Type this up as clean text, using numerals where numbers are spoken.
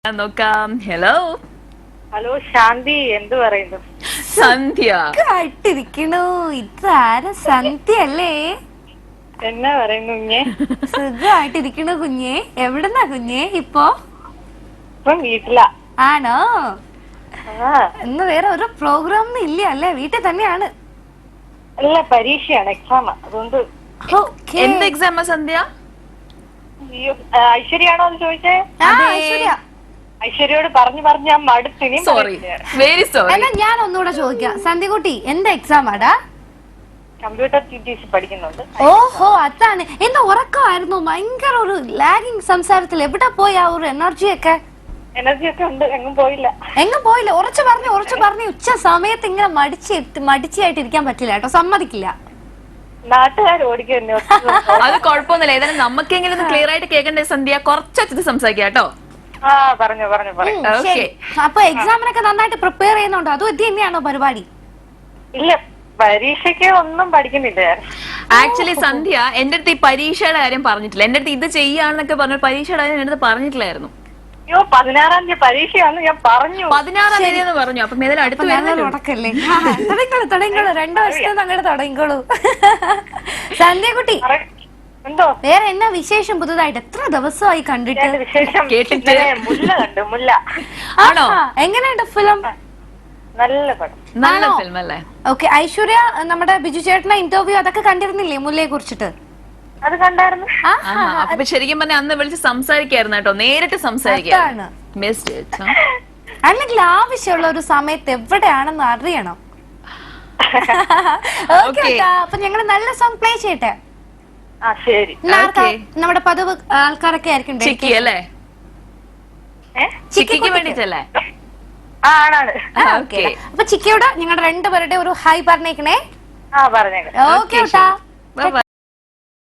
നോക്കാം. Hello hello ശാന്തി, എന്ത് പറയുന്നു? സന്ധ്യ സുഖായിട്ടിരിക്കണു. ഇതാര സന്ധ്യ അല്ലേ? എന്നാ പറയുന്നു കുഞ്ഞെ? സുഖമായിട്ടിരിക്കണു കുഞ്ഞെ. എവിടുന്നാ കുഞ്ഞെ ഇപ്പൊ? ഇപ്പം വീട്ടിലാ. ആണോ? ആ ഇന്ന് വേറെ ഒരു പ്രോഗ്രാം ഒന്നും ഇല്ല അല്ലേ? വീട്ടിൽ തന്നെയാണ്. അല്ല, പരീക്ഷയാണ്, എക്സാം. അതുകൊണ്ട് Okay. എന്ത് എക്സാമാ സന്ധ്യ? അയ്യോ, ഐശ്വര്യാണോ എന്ന് ചോദിച്ചേ? ആ, അതെ. ഐശ്വര്യ. ഐശ്വര്യയോട് പറഞ്ഞു ഞാൻ മടുത്തിനി. Sorry, very sorry. എന്നാ ഞാൻ ഒന്നുകൂടെ ചോദിക്കാം. സന്ധ്യകുട്ടി, എന്താ എക്സാം ആടാ? കമ്പ്യൂട്ടർ TTC പഠിക്കുന്നുണ്ട്. ഓഹോ, അതാണ്. എന്താ ഉറക്കമായിരുന്നു? ഭയങ്കര ഒരു ലാഗിങ് സംസാരത്തിൽ. എവിടെ പോയി ആ ഒരു എനർജി ഒക്കെ? എനർജി ഒക്കെ ഉണ്ട്, എങ്ങും പോയില്ല. എങ്ങും പോയില്ല. ഉറച്ചു പറഞ്ഞു. ഉച്ച സമയത്ത് ഇങ്ങനെ മടിച്ചായിട്ട് ഇരിക്കാൻ പറ്റില്ല കേട്ടോ, സമ്മതിക്കില്ല. നാട്ടുകാർ ഓടിക്കുന്നു. അത് കുഴപ്പമൊന്നുമില്ല. ഏതായാലും നമുക്കെങ്കിലും ഒന്ന് ക്ലിയർ ആയിട്ട് കേൾക്കണ്ടേ സന്ധ്യ? കുറച്ചു സംസാരിക്കാം കേട്ടോ. ആ പറഞ്ഞു. ശരി. അപ്പൊ എക്സാമിനൊക്കെ നന്നായിട്ട് പ്രിപ്പയർ ചെയ്യുന്നുണ്ടോ? അതോ ഇത് തന്നെയാണോ പരിപാടി? ഇല്ല, പരീക്ഷയ്ക്ക് ഒന്നും പഠിക്കുന്നില്ല. ആക്ച്വലി സന്ധ്യ എന്റെ അടുത്ത് ഈ പരീക്ഷയുടെ കാര്യം പറഞ്ഞിട്ടില്ല. എന്റെ അടുത്ത് ഇത് ചെയ്യാന്നൊക്കെ പറഞ്ഞു. പരീക്ഷയുടെ കാര്യം എന്റെ അടുത്ത് പറഞ്ഞിട്ടില്ലായിരുന്നു. അയ്യോ, 16-ാം തീയതി പരീക്ഷയാണെന്ന് ഞാൻ പറഞ്ഞു. 16-ാം തീയതി എന്ന് പറഞ്ഞു. അപ്പൊ ഏതായാലും അടുത്ത് വരുന്നല്ലോ. തുടക്കല്ലേ? തുടങ്ങിക്കോളൂ. 2 വർഷത്തെ അങ്ങോട്ട് തുടങ്ങിക്കോളൂ. സന്ധ്യകുട്ടി, എന്തോ വേറെ എന്നാ വിശേഷം പുതുതായിട്ട്? എത്ര ദിവസമായി കണ്ടിട്ട്? എന്റെ വിശേഷം കേട്ടിട്ട്. ഇന്നലെ മുല്ല കണ്ടു. മുല്ല ആണോ? എങ്ങനെയുണ്ട് ഫിലിം? നല്ല പടം. നല്ല ആണോ? ഫിലിം അല്ലേ? ഓക്കെ. ഐശ്വര്യ നമ്മുടെ ബിജു ചേട്ടന്റെ ഇന്റർവ്യൂ അതൊക്കെ കണ്ടിരുന്നില്ലേ മുല്ലയെ കുറിച്ചിട്ട്? അത് കണ്ടായിരുന്നു. അപ്പൊ ശരിക്കും പറഞ്ഞ അന്ന് വിളിച്ച് സംസാരിക്കായിരുന്നു കേട്ടോ, നേരിട്ട് സംസാരിക്കാം. അതാണ്. Missed it. അല്ലെങ്കിൽ ആവശ്യമുള്ള ഒരു സമയത്ത് എവിടെയാണെന്ന് അറിയണം. ഓക്കെ. അപ്പൊ ഞങ്ങള് നല്ല സോങ് പ്ലേ ചെയ്യട്ടെ. ആ ശരി. നമ്മുടെ പതിവ് ആൾക്കാരൊക്കെ ആയിരിക്കും. ചിക്കി അല്ലേ? ചിക്കിക്ക് വേണ്ടിട്ടല്ലേ? ആണാണ്. ഓക്കെ. അപ്പൊ ചിക്കിയോട് ഞങ്ങളുടെ 2 പേരുടെ ഒരു ഹായ് പറഞ്ഞേക്കണേ. ആ പറഞ്ഞേക്കാം. ഓക്കെ.